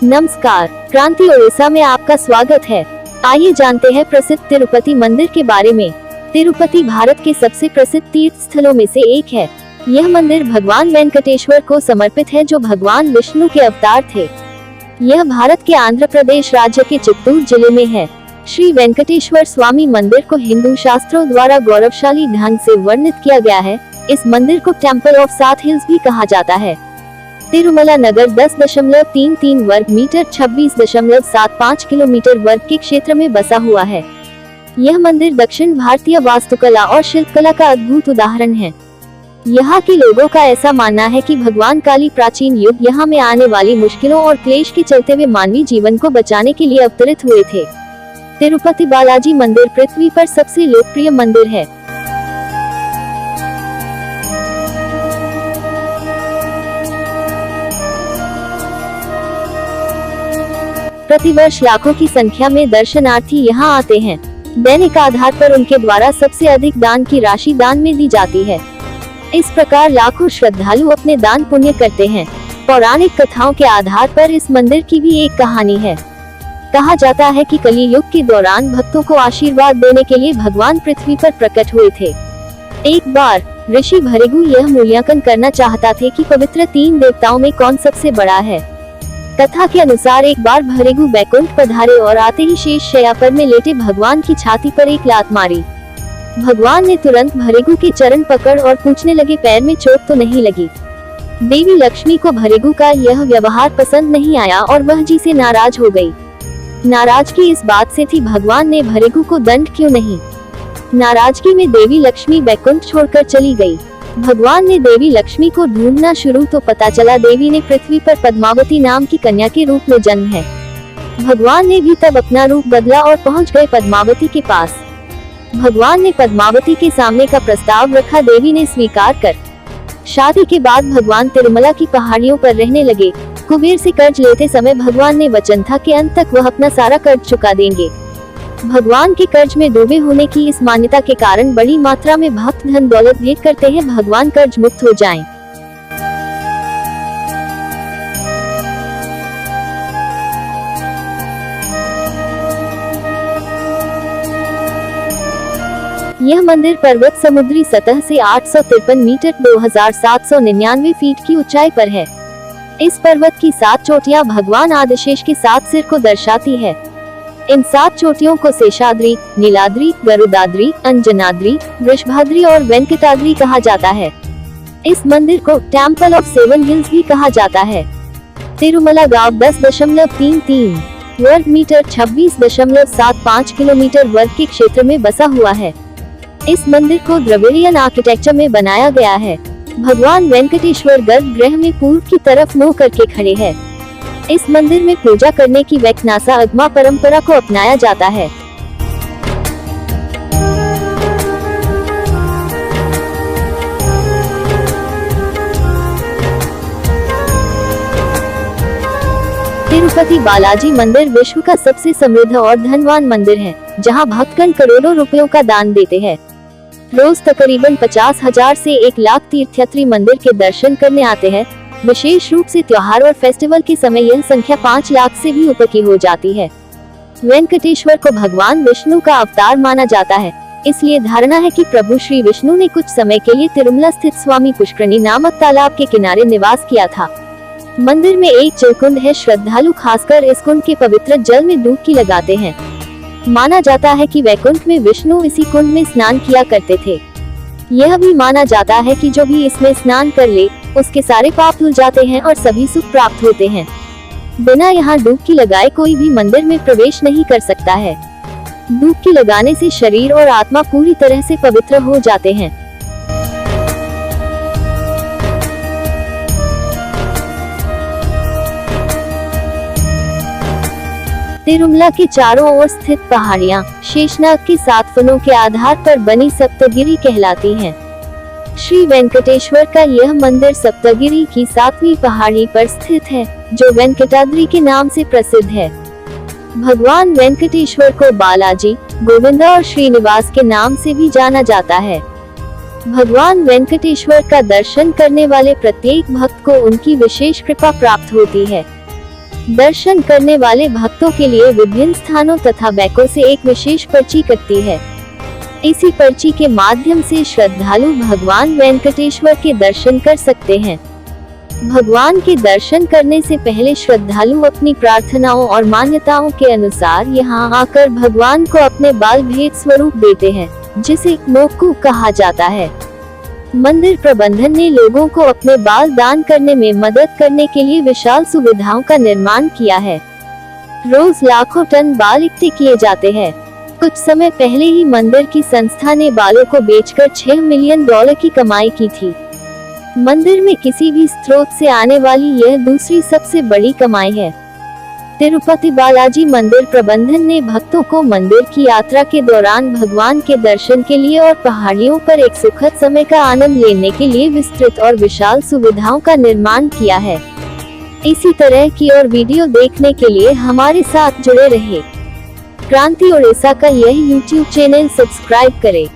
नमस्कार, क्रांति ओडिशा में आपका स्वागत है। आइए जानते हैं प्रसिद्ध तिरुपति मंदिर के बारे में। तिरुपति भारत के सबसे प्रसिद्ध तीर्थ स्थलों में से एक है। यह मंदिर भगवान वेंकटेश्वर को समर्पित है, जो भगवान विष्णु के अवतार थे। यह भारत के आंध्र प्रदेश राज्य के चित्तूर जिले में है। श्री वेंकटेश्वर स्वामी मंदिर को हिंदू शास्त्रों द्वारा गौरवशाली ढंग से वर्णित किया गया है। इस मंदिर को टेम्पल ऑफ 7 हिल्स भी कहा जाता है। तिरुमला नगर 10.33 वर्ग मीटर 26.75 किलोमीटर वर्ग के क्षेत्र में बसा हुआ है। यह मंदिर दक्षिण भारतीय वास्तुकला और शिल्पकला का अद्भुत उदाहरण है। यहाँ के लोगों का ऐसा मानना है कि भगवान काली प्राचीन युग यहाँ में आने वाली मुश्किलों और क्लेश के चलते हुए मानवीय जीवन को बचाने के लिए अवतरित हुए थे। तिरुपति बालाजी मंदिर पृथ्वी पर सबसे लोकप्रिय मंदिर है। प्रतिवर्ष लाखों की संख्या में दर्शनार्थी यहाँ आते हैं। दैनिक आधार पर उनके द्वारा सबसे अधिक दान की राशि दान में दी जाती है। इस प्रकार लाखों श्रद्धालु अपने दान पुण्य करते हैं। पौराणिक कथाओं के आधार पर इस मंदिर की भी एक कहानी है। कहा जाता है कि कली युग के दौरान भक्तों को आशीर्वाद देने के लिए भगवान पृथ्वी पर प्रकट हुए थे। एक बार ऋषि भृगु यह मूल्यांकन करना चाहता थे कि पवित्र 3 देवताओं में कौन सबसे बड़ा है। कथा के अनुसार एक बार भृगु बैकुंठ पधारे और आते ही शेष शैया पर में लेटे भगवान की छाती पर एक लात मारी। भगवान ने तुरंत भृगु के चरण पकड़ और पूछने लगे, पैर में चोट तो नहीं लगी। देवी लक्ष्मी को भृगु का यह व्यवहार पसंद नहीं आया और वह जी से नाराज हो गई। नाराजगी इस बात से थी, भगवान ने भृगु को दंड क्यों नहीं। नाराजगी में देवी लक्ष्मी बैकुंठ छोड़कर चली गई। भगवान ने देवी लक्ष्मी को ढूंढना शुरू तो पता चला देवी ने पृथ्वी पर पद्मावती नाम की कन्या के रूप में जन्म है। भगवान ने भी तब अपना रूप बदला और पहुंच गए पद्मावती के पास। भगवान ने पद्मावती के सामने का प्रस्ताव रखा। देवी ने स्वीकार कर। शादी के बाद भगवान तिरुमला की पहाड़ियों पर रहने लगे। कुबेर से कर्ज लेते समय भगवान ने वचन था कि अंत तक वह अपना सारा कर्ज चुका देंगे। भगवान के कर्ज में डूबे होने की इस मान्यता के कारण बड़ी मात्रा में भक्त धन दौलत भेंट करते हैं, भगवान कर्ज मुक्त हो जाएं। यह मंदिर पर्वत समुद्री सतह से 853 मीटर 2799 फीट की ऊंचाई पर है। इस पर्वत की 7 चोटियां भगवान आदिशेष के 7 सिर को दर्शाती है। इन 7 चोटियों को शेषाद्री, नीलाद्री, गरुदाद्री, अंजनाद्री, वृषभाद्री और वेंकटाद्री कहा जाता है। इस मंदिर को टेम्पल ऑफ 7 हिल्स भी कहा जाता है। तिरुमला गांव 10.33 वर्ग मीटर 26.75 किलोमीटर वर्ग के क्षेत्र में बसा हुआ है। इस मंदिर को द्रविड़ियन आर्किटेक्चर में बनाया गया है। भगवान वेंकटेश्वर गर्भगृह में पूर्व की तरफ मुंह करके खड़े हैं। इस मंदिर में पूजा करने की वैकनासा अगमा परंपरा को अपनाया जाता है। तिरुपति बालाजी मंदिर विश्व का सबसे समृद्ध और धनवान मंदिर है, जहां भक्तगण करोड़ों रुपयों का दान देते हैं। रोज तकरीबन 50,000 से 1 लाख तीर्थयात्री मंदिर के दर्शन करने आते हैं। विशेष रूप से त्योहार और फेस्टिवल के समय यह संख्या 5 लाख से भी ऊपर की हो जाती है। वेंकटेश्वर को भगवान विष्णु का अवतार माना जाता है, इसलिए धारणा है कि प्रभु श्री विष्णु ने कुछ समय के लिए तिरुमला स्थित स्वामी पुष्करणी नामक तालाब के किनारे निवास किया था। मंदिर में एक जलकुंड है। श्रद्धालु खासकर इस कुंड के पवित्र जल में डुबकी लगाते हैं। माना जाता है कि वैकुंठ में विष्णु इसी कुंड में स्नान किया करते थे। यह भी माना जाता है कि जो भी इसमें स्नान कर ले, उसके सारे पाप धुल जाते हैं और सभी सुख प्राप्त होते हैं। बिना यहाँ डुबकी लगाए कोई भी मंदिर में प्रवेश नहीं कर सकता है। डुबकी लगाने से शरीर और आत्मा पूरी तरह से पवित्र हो जाते हैं। तिरुमला के चारों ओर स्थित पहाड़ियां शेषनाग के 7 फनों के आधार पर बनी सप्तगिरी कहलाती हैं। श्री वेंकटेश्वर का यह मंदिर सप्तगिरी की 7वीं पहाड़ी पर स्थित है, जो वेंकटाद्री के नाम से प्रसिद्ध है। भगवान वेंकटेश्वर को बालाजी, गोविंदा और श्रीनिवास के नाम से भी जाना जाता है। भगवान वेंकटेश्वर का दर्शन करने वाले प्रत्येक भक्त को उनकी विशेष कृपा प्राप्त होती है। दर्शन करने वाले भक्तों के लिए विभिन्न स्थानों तथा बैंकों से एक विशेष पर्ची कटती है। इसी पर्ची के माध्यम से श्रद्धालु भगवान वेंकटेश्वर के दर्शन कर सकते हैं। भगवान के दर्शन करने से पहले श्रद्धालु अपनी प्रार्थनाओं और मान्यताओं के अनुसार यहाँ आकर भगवान को अपने बाल भेंट स्वरूप देते हैं, जिसे मोक्कू कहा जाता है। मंदिर प्रबंधन ने लोगों को अपने बाल दान करने में मदद करने के लिए विशाल सुविधाओं का निर्माण किया है। रोज लाखों टन बाल इकट्ठे किए जाते हैं। कुछ समय पहले ही मंदिर की संस्था ने बालों को बेचकर $6 मिलियन की कमाई की थी। मंदिर में किसी भी स्रोत से आने वाली यह दूसरी सबसे बड़ी कमाई है। तिरुपति बालाजी मंदिर प्रबंधन ने भक्तों को मंदिर की यात्रा के दौरान भगवान के दर्शन के लिए और पहाड़ियों पर एक सुखद समय का आनंद लेने के लिए विस्तृत और विशाल सुविधाओं का निर्माण किया है। इसी तरह की और वीडियो देखने के लिए हमारे साथ जुड़े रहे। क्रांति ओडिशा का यह YouTube चैनल सब्सक्राइब करें।